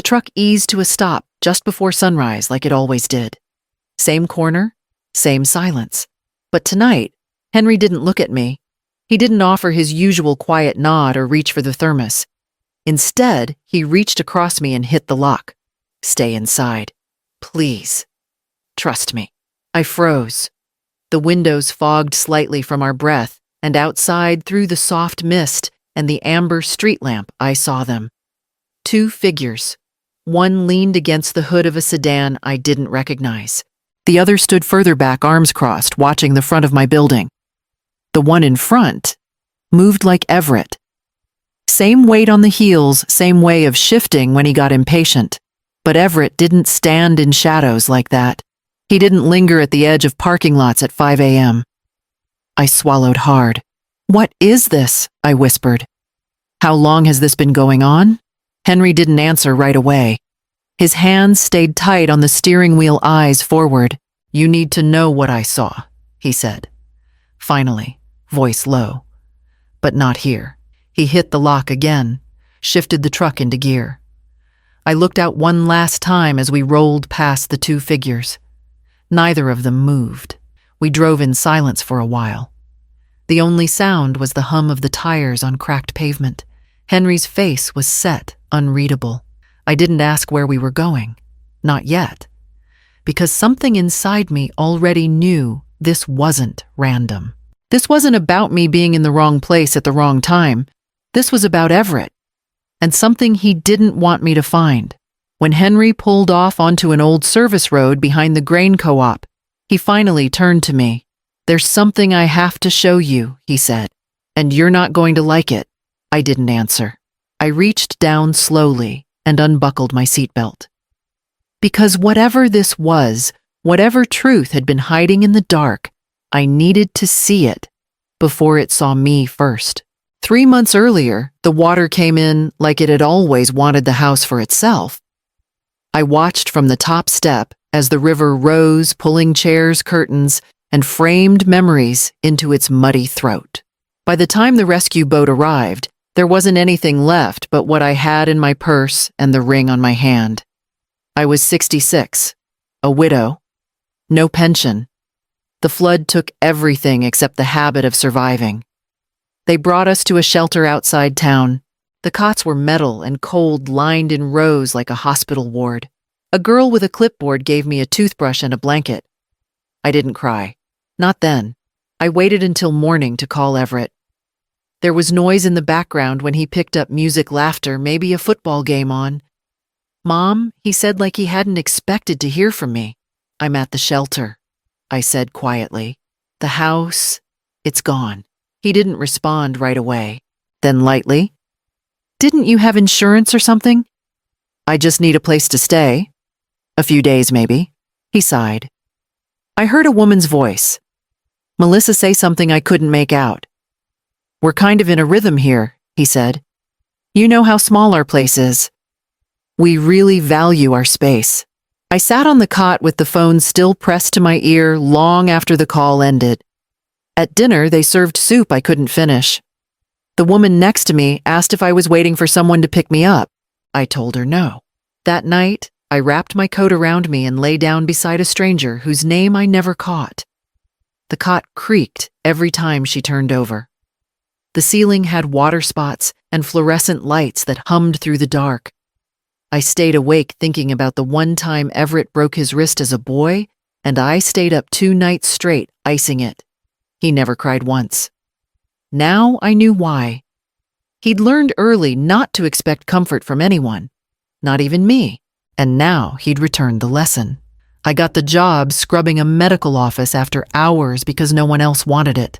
truck eased to a stop just before sunrise like it always did. Same corner, same silence. But tonight, Henry didn't look at me. He didn't offer his usual quiet nod or reach for the thermos. Instead, he reached across me and hit the lock. Stay inside. Please. Trust me. I froze. The windows fogged slightly from our breath, and outside through the soft mist and the amber street lamp I saw them. 2 figures. One leaned against the hood of a sedan I didn't recognize. The other stood further back, arms crossed, watching the front of my building. The one in front moved like Everett. Same weight on the heels, same way of shifting when he got impatient. But Everett didn't stand in shadows like that. He didn't linger at the edge of parking lots at 5 a.m. I swallowed hard. "What is this?" I whispered. "How long has this been going on?" Henry didn't answer right away. His hands stayed tight on the steering wheel, eyes forward. "You need to know what I saw," he said. Finally, voice low. "But not here." He hit the lock again, shifted the truck into gear. I looked out one last time as we rolled past the 2 figures. Neither of them moved. We drove in silence for a while. The only sound was the hum of the tires on cracked pavement. Henry's face was set, unreadable. I didn't ask where we were going. Not yet. Because something inside me already knew this wasn't random. This wasn't about me being in the wrong place at the wrong time. This was about Everett, and something he didn't want me to find. When Henry pulled off onto an old service road behind the grain co-op, he finally turned to me. "There's something I have to show you," he said, "and you're not going to like it." I didn't answer. I reached down slowly and unbuckled my seatbelt. Because whatever this was, whatever truth had been hiding in the dark, I needed to see it before it saw me first. 3 months earlier, the water came in like it had always wanted the house for itself. I watched from the top step as the river rose, pulling chairs, curtains, and framed memories into its muddy throat. By the time the rescue boat arrived, there wasn't anything left but what I had in my purse and the ring on my hand. I was 66, a widow, no pension. The flood took everything except the habit of surviving. They brought us to a shelter outside town. The cots were metal and cold, lined in rows like a hospital ward. A girl with a clipboard gave me a toothbrush and a blanket. I didn't cry. Not then. I waited until morning to call Everett. There was noise in the background when he picked up music, laughter, maybe a football game on. "Mom," he said like he hadn't expected to hear from me. "I'm at the shelter," I said quietly. "The house, it's gone." He didn't respond right away. Then lightly, "Didn't you have insurance or something?" "I just need a place to stay. A few days, maybe." He sighed. I heard a woman's voice. Melissa say something I couldn't make out. "We're kind of in a rhythm here," he said. "You know how small our place is. We really value our space." I sat on the cot with the phone still pressed to my ear long after the call ended. At dinner, they served soup I couldn't finish. The woman next to me asked if I was waiting for someone to pick me up. I told her no. That night, I wrapped my coat around me and lay down beside a stranger whose name I never caught. The cot creaked every time she turned over. The ceiling had water spots and fluorescent lights that hummed through the dark. I stayed awake thinking about the one time Everett broke his wrist as a boy, and I stayed up 2 nights straight icing it. He never cried once. Now I knew why. He'd learned early not to expect comfort from anyone, not even me, and now he'd returned the lesson. I got the job scrubbing a medical office after hours because no one else wanted it.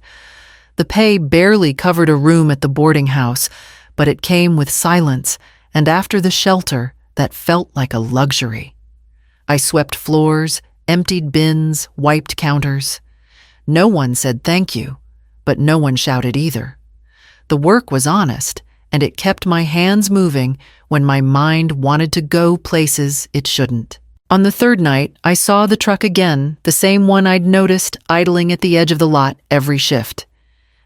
The pay barely covered a room at the boarding house, but it came with silence, and after the shelter, that felt like a luxury. I swept floors, emptied bins, wiped counters. No one said thank you, but no one shouted either. The work was honest, and it kept my hands moving when my mind wanted to go places it shouldn't. On the 3rd night, I saw the truck again, the same one I'd noticed idling at the edge of the lot every shift.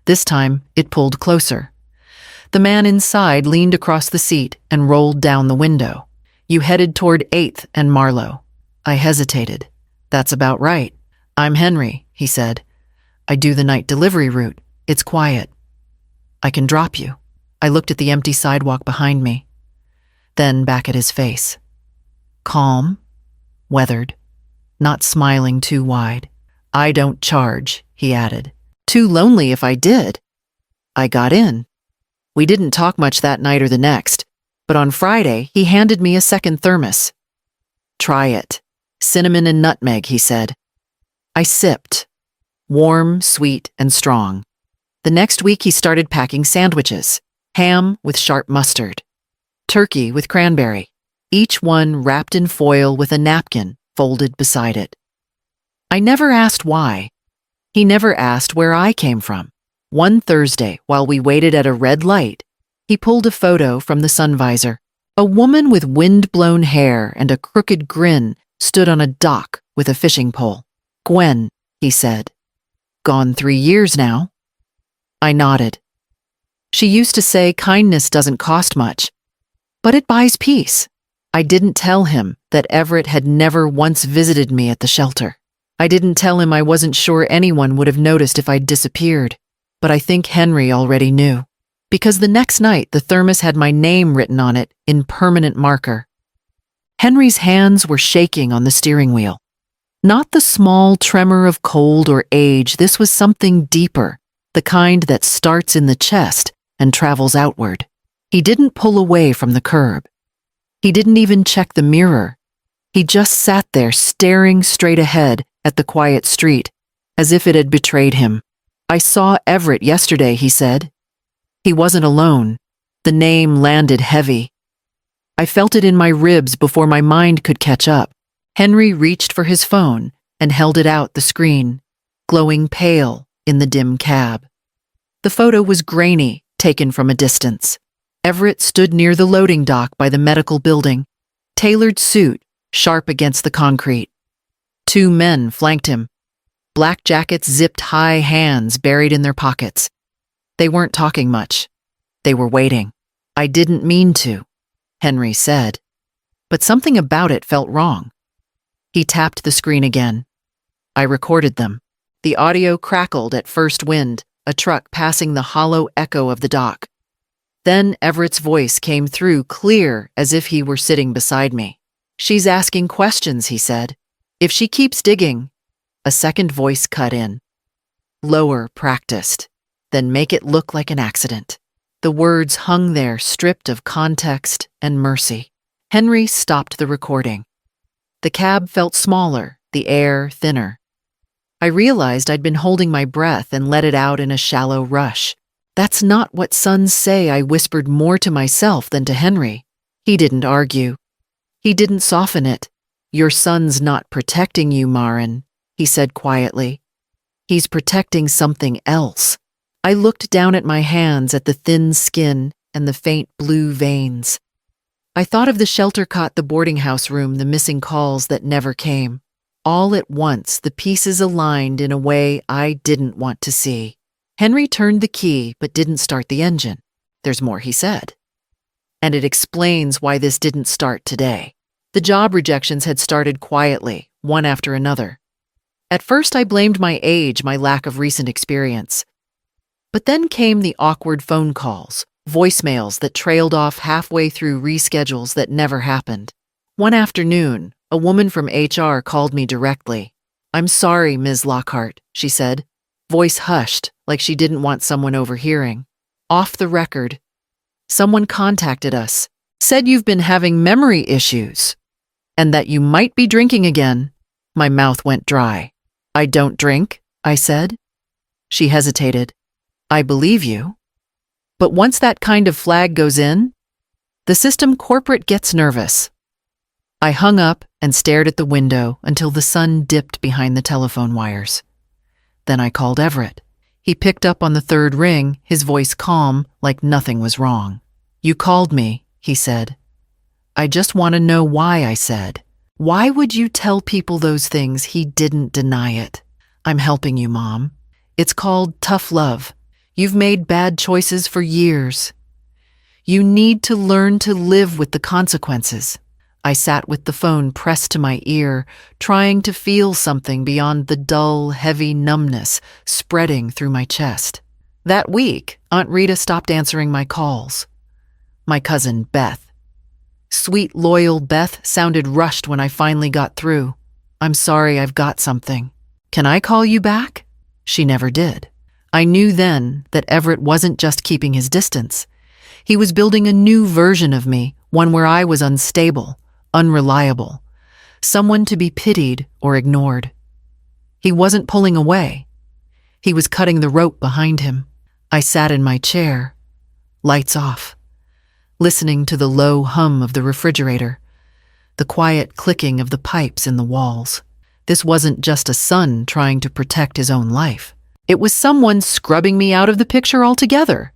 This time, it pulled closer. The man inside leaned across the seat and rolled down the window. You headed toward 8th and Marlowe. I hesitated. That's about right. I'm Henry, he said. I do the night delivery route. It's quiet. I can drop you. I looked at the empty sidewalk behind me, then back at his face. Calm, weathered, not smiling too wide. I don't charge, he added. Too lonely if I did. I got in. We didn't talk much that night or the next, but on Friday he handed me a second thermos. Try it. Cinnamon and nutmeg, he said. I sipped. Warm, sweet, and strong. The next week he started packing sandwiches. Ham with sharp mustard. Turkey with cranberry. Each one wrapped in foil with a napkin folded beside it. I never asked why. He never asked where I came from. One Thursday, while we waited at a red light, he pulled a photo from the sun visor. A woman with wind-blown hair and a crooked grin stood on a dock with a fishing pole. Gwen, he said. Gone 3 years now. I nodded. She used to say kindness doesn't cost much, but it buys peace. I didn't tell him that Everett had never once visited me at the shelter. I didn't tell him I wasn't sure anyone would have noticed if I'd disappeared, but I think Henry already knew, because the next night the thermos had my name written on it in permanent marker. Henry's hands were shaking on the steering wheel. Not the small tremor of cold or age, this was something deeper, the kind that starts in the chest and travels outward. He didn't pull away from the curb. He didn't even check the mirror. He just sat there staring straight ahead at the quiet street, as if it had betrayed him. I saw Everett yesterday, he said. He wasn't alone. The name landed heavy. I felt it in my ribs before my mind could catch up. Henry reached for his phone and held it out the screen, glowing pale in the dim cab. The photo was grainy, taken from a distance. Everett stood near the loading dock by the medical building, tailored suit, sharp against the concrete. 2 men flanked him. Black jackets zipped high, hands buried in their pockets. They weren't talking much. They were waiting. I didn't mean to, Henry said, but something about it felt wrong. He tapped the screen again. I recorded them. The audio crackled at first wind, a truck passing the hollow echo of the dock. Then Everett's voice came through clear as if he were sitting beside me. She's asking questions, he said. If she keeps digging. A second voice cut in. Lower, practiced. Then make it look like an accident. The words hung there, stripped of context and mercy. Henry stopped the recording. The cab felt smaller, the air thinner. I realized I'd been holding my breath and let it out in a shallow rush. That's not what sons say, I whispered more to myself than to Henry. He didn't argue. He didn't soften it. Your son's not protecting you, Marin, he said quietly. He's protecting something else. I looked down at my hands, at the thin skin and the faint blue veins. I thought of the shelter cot, the boarding house room, the missing calls that never came. All at once, the pieces aligned in a way I didn't want to see. Henry turned the key but didn't start the engine. There's more, he said. And it explains why this didn't start today. The job rejections had started quietly, one after another. At first I blamed my age, my lack of recent experience. But then came the awkward phone calls, voicemails that trailed off halfway through reschedules that never happened. One afternoon, a woman from HR called me directly. I'm sorry, Ms. Lockhart, she said, voice hushed like she didn't want someone overhearing. Off the record. Someone contacted us, said you've been having memory issues, and that you might be drinking again. My mouth went dry. I don't drink, I said. She hesitated. I believe you. But once that kind of flag goes in, the system corporate gets nervous. I hung up and stared at the window until the sun dipped behind the telephone wires. Then I called Everett. He picked up on the third ring, his voice calm, like nothing was wrong. You called me, he said. I just want to know why, I said. Why would you tell people those things? He didn't deny it. I'm helping you, Mom. It's called tough love. You've made bad choices for years. You need to learn to live with the consequences. I sat with the phone pressed to my ear, trying to feel something beyond the dull, heavy numbness spreading through my chest. That week, Aunt Rita stopped answering my calls. My cousin, Beth. Sweet, loyal Beth sounded rushed when I finally got through. "I'm sorry, I've got something. Can I call you back?" She never did. I knew then that Everett wasn't just keeping his distance. He was building a new version of me, one where I was unstable, unreliable, someone to be pitied or ignored. He wasn't pulling away. He was cutting the rope behind him. I sat in my chair, lights off, listening to the low hum of the refrigerator, the quiet clicking of the pipes in the walls. This wasn't just a son trying to protect his own life. It was someone scrubbing me out of the picture altogether.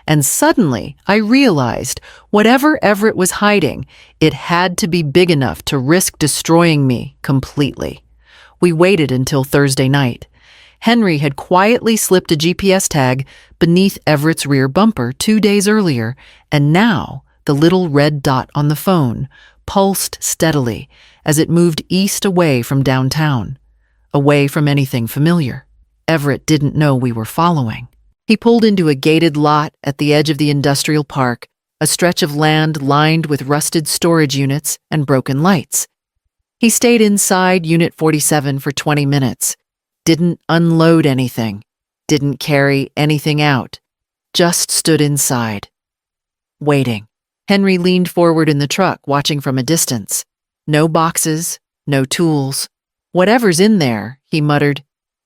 And suddenly, I realized whatever Everett was hiding, it had to be big enough to risk destroying me completely. We waited until Thursday night. Henry had quietly slipped a GPS tag beneath Everett's rear bumper 2 days earlier, and now the little red dot on the phone pulsed steadily as it moved east away from downtown, away from anything familiar. Everett didn't know we were following. He pulled into a gated lot at the edge of the industrial park, a stretch of land lined with rusted storage units and broken lights. He stayed inside Unit 47 for 20 minutes, didn't unload anything, didn't carry anything out, just stood inside, waiting. Henry leaned forward in the truck, watching from a distance. No boxes, no tools. "Whatever's in there," he muttered,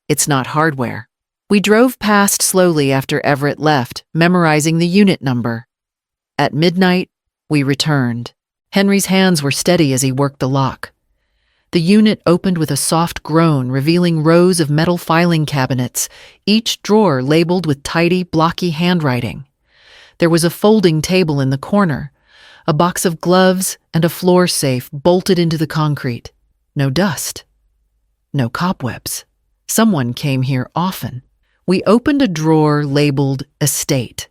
"it's not hardware." We drove past slowly after Everett left, memorizing the unit number. At midnight, we returned. Henry's hands were steady as he worked the lock. The unit opened with a soft groan, revealing rows of metal filing cabinets, each drawer labeled with tidy, blocky handwriting. There was a folding table in the corner, a box of gloves, and a floor safe bolted into the concrete. No dust. No cobwebs. Someone came here often. We opened a drawer labeled Estate.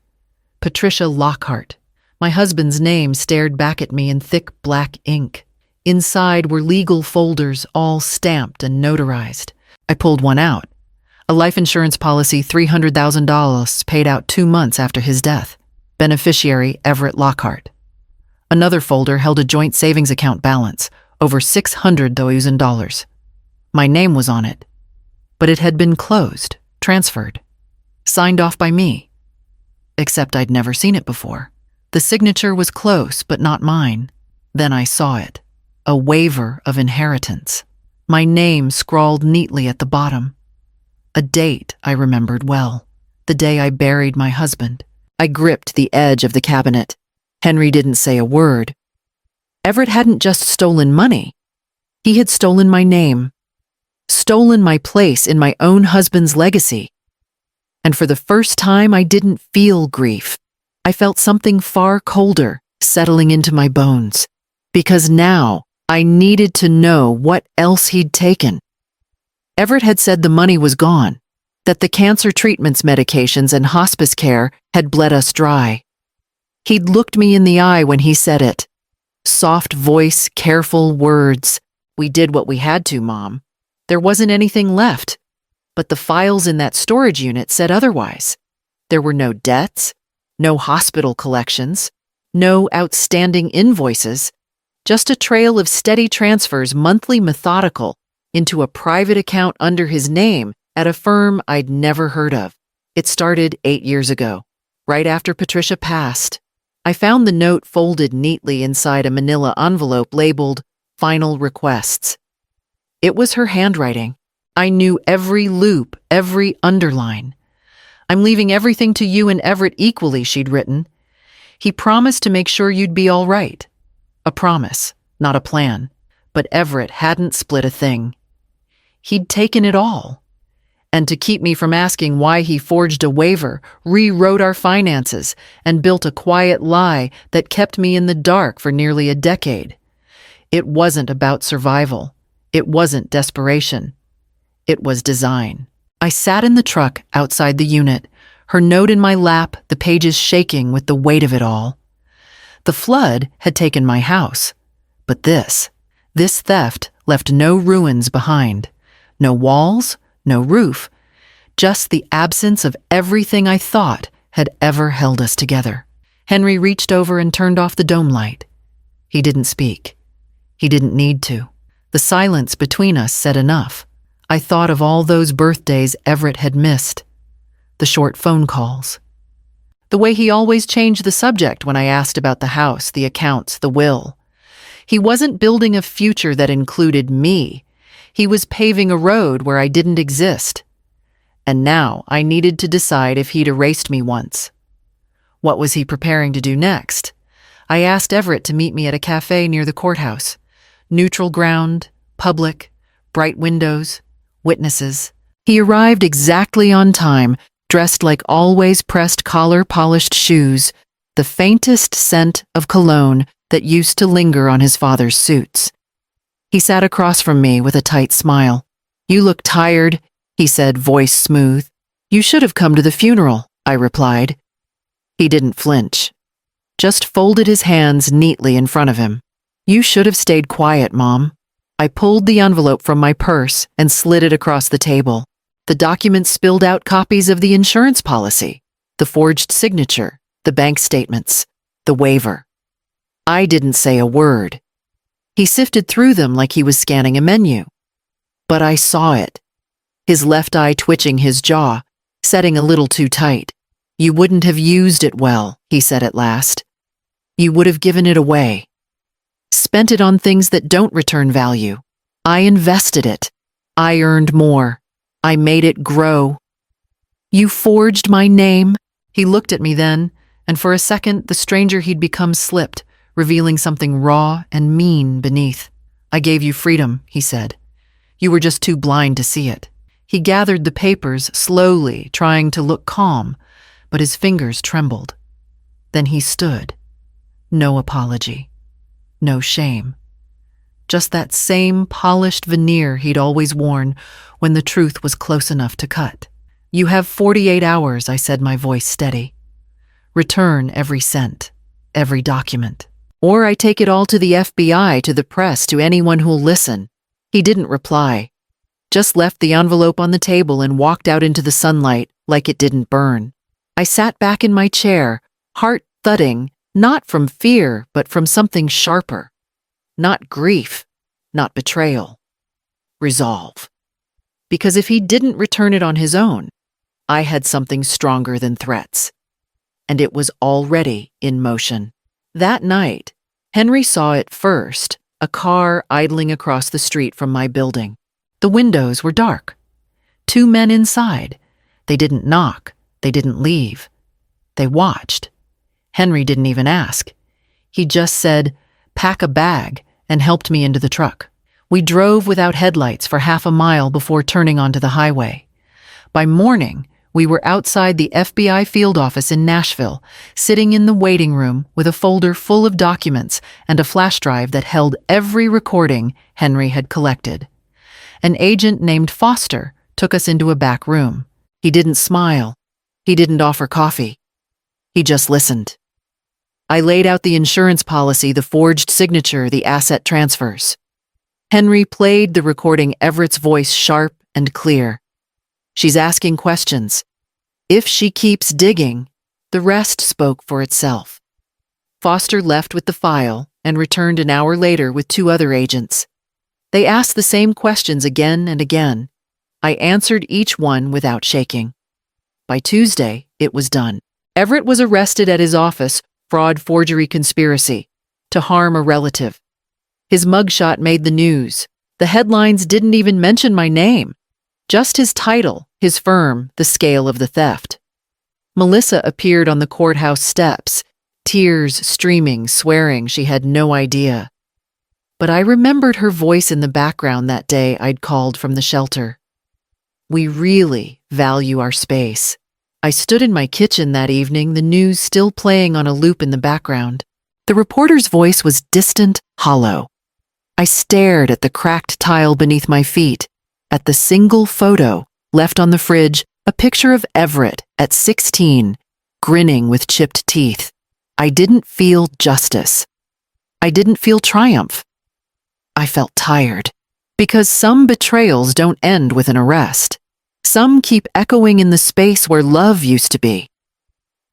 Patricia Lockhart. My husband's name stared back at me in thick black ink. Inside were legal folders, all stamped and notarized. I pulled one out. A life insurance policy, $300,000, paid out 2 months after his death. Beneficiary, Everett Lockhart. Another folder held a joint savings account balance, over $600,000. My name was on it, but it had been closed, transferred, signed off by me. Except I'd never seen it before. The signature was close, but not mine. Then I saw it. A waiver of inheritance. My name scrawled neatly at the bottom. A date I remembered well. The day I buried my husband. I gripped the edge of the cabinet. Henry didn't say a word. Everett hadn't just stolen money. He had stolen my name. Stolen my place in my own husband's legacy. And for the first time, I didn't feel grief. I felt something far colder settling into my bones. Because now, I needed to know what else he'd taken. Everett had said the money was gone, that the cancer treatments, medications, and hospice care had bled us dry. He'd looked me in the eye when he said it. Soft voice, careful words. "We did what we had to, Mom. There wasn't anything left." But the files in that storage unit said otherwise. There were no debts, no hospital collections, no outstanding invoices, just a trail of steady transfers, monthly, methodical, into a private account under his name at a firm I'd never heard of. It started 8 years ago, right after Patricia passed. I found the note folded neatly inside a manila envelope labeled Final Requests. It was her handwriting. I knew every loop, every underline. "I'm leaving everything to you and Everett equally," she'd written. "He promised to make sure you'd be all right." A promise, not a plan. But Everett hadn't split a thing. He'd taken it all. And to keep me from asking why he forged a waiver, rewrote our finances, and built a quiet lie that kept me in the dark for nearly a decade. It wasn't about survival. It wasn't desperation. It was design. I sat in the truck outside the unit, her note in my lap, the pages shaking with the weight of it all. The flood had taken my house, But this theft left no ruins behind. No walls, no roof, just the absence of everything I thought had ever held us together. Henry reached over and turned off the dome light. He didn't speak. He didn't need to. The silence between us said enough. I thought of all those birthdays Everett had missed. The short phone calls. The way he always changed the subject when I asked about the house, the accounts, the will. He wasn't building a future that included me. He was paving a road where I didn't exist. And now I needed to decide if he'd erased me once. What was he preparing to do next? I asked Everett to meet me at a cafe near the courthouse. Neutral ground, public, bright windows, witnesses. He arrived exactly on time, dressed like always pressed collar-polished shoes, the faintest scent of cologne that used to linger on his father's suits. He sat across from me with a tight smile. "You look tired," he said, voice smooth. "You should have come to the funeral," I replied. He didn't flinch, just folded his hands neatly in front of him. "You should have stayed quiet, Mom." I pulled the envelope from my purse and slid it across the table. The document spilled out copies of the insurance policy, the forged signature, the bank statements, the waiver. I didn't say a word. He sifted through them like he was scanning a menu. But I saw it. His left eye twitching his jaw, setting a little too tight. "You wouldn't have used it well," he said at last. "You would have given it away. Spent it on things that don't return value. I invested it. I earned more. I made it grow. You forged my name." He looked at me then, and for a second the stranger he'd become slipped, revealing something raw and mean beneath. "I gave you freedom," he said. "You were just too blind to see it." He gathered the papers slowly, trying to look calm, but his fingers trembled. Then he stood. No apology. No shame. Just that same polished veneer he'd always worn when the truth was close enough to cut. "You have 48 hours," I said, my voice steady. "Return every cent, every document. Or I take it all to the FBI, to the press, to anyone who'll listen." He didn't reply, just left the envelope on the table and walked out into the sunlight like it didn't burn. I sat back in my chair, heart thudding, not from fear, but from something sharper. Not grief, not betrayal. Resolve. Because if he didn't return it on his own, I had something stronger than threats. And it was already in motion. That night, Henry saw it first, a car idling across the street from my building. The windows were dark. 2 men inside. They didn't knock. They didn't leave. They watched. Henry didn't even ask. He just said, "Pack a bag," and helped me into the truck. We drove without headlights for half a mile before turning onto the highway. By morning, we were outside the FBI field office in Nashville, sitting in the waiting room with a folder full of documents and a flash drive that held every recording Henry had collected. An agent named Foster took us into a back room. He didn't smile. He didn't offer coffee. He just listened. I laid out the insurance policy, the forged signature, the asset transfers. Henry played the recording, Everett's voice sharp and clear. "She's asking questions. If she keeps digging," the rest spoke for itself. Foster left with the file and returned an hour later with 2 other agents. They asked the same questions again and again. I answered each one without shaking. By Tuesday, it was done. Everett was arrested at his office, fraud forgery conspiracy, to harm a relative. His mugshot made the news. The headlines didn't even mention my name, just his title, his firm, the scale of the theft. Melissa appeared on the courthouse steps, tears streaming, swearing she had no idea. But I remembered her voice in the background that day I'd called from the shelter. We really value our space. I stood in my kitchen that evening, the news still playing on a loop in the background. The reporter's voice was distant, hollow. I stared at the cracked tile beneath my feet, at the single photo left on the fridge, a picture of Everett at 16, grinning with chipped teeth. I didn't feel justice. I didn't feel triumph. felt tired. Because some betrayals don't end with an arrest. Some keep echoing in the space where love used to be.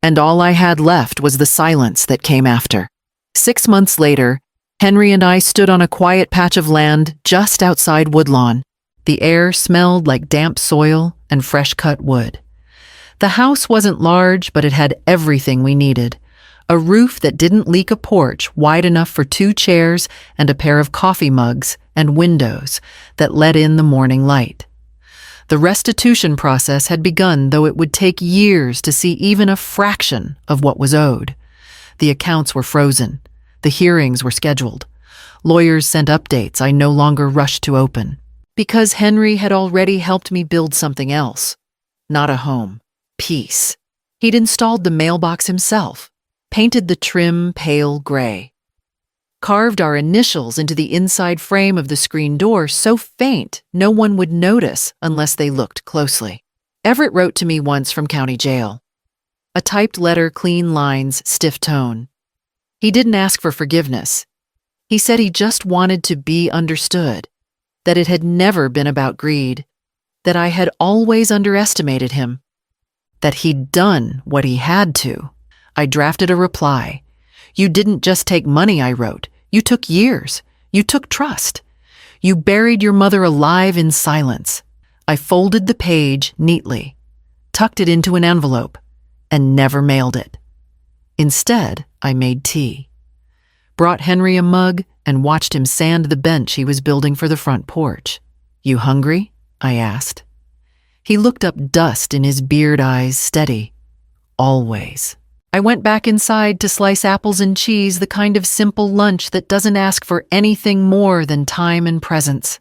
And all I had left was the silence that came after. 6 months later, Henry and I stood on a quiet patch of land just outside Woodlawn. The air smelled like damp soil and fresh-cut wood. The house wasn't large, but it had everything we needed. A roof that didn't leak a porch wide enough for 2 chairs and a pair of coffee mugs, and windows that let in the morning light. The restitution process had begun, though it would take years to see even a fraction of what was owed. The accounts were frozen. The hearings were scheduled. Lawyers sent updates I no longer rushed to open. Because Henry had already helped me build something else. Not a home. Peace. He'd installed the mailbox himself, painted the trim pale gray, carved our initials into the inside frame of the screen door so faint no one would notice unless they looked closely. Everett wrote to me once from county jail. A typed letter, clean lines, stiff tone. He didn't ask for forgiveness. He said he just wanted to be understood, that it had never been about greed, that I had always underestimated him, that he'd done what he had to. I drafted a reply. "You didn't just take money," I wrote. "You took years. You took trust. You buried your mother alive in silence." I folded the page neatly, tucked it into an envelope, and never mailed it. Instead, I made tea, brought Henry a mug, and watched him sand the bench he was building for the front porch. "You hungry?" I asked. He looked up, dust in his beard eyes steady. "Always." I went back inside to slice apples and cheese, the kind of simple lunch that doesn't ask for anything more than time and presence.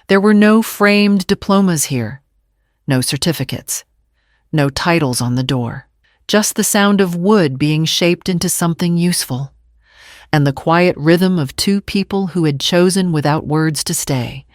There were no framed diplomas here, no certificates, no titles on the door, just the sound of wood being shaped into something useful, and the quiet rhythm of 2 people who had chosen without words to stay.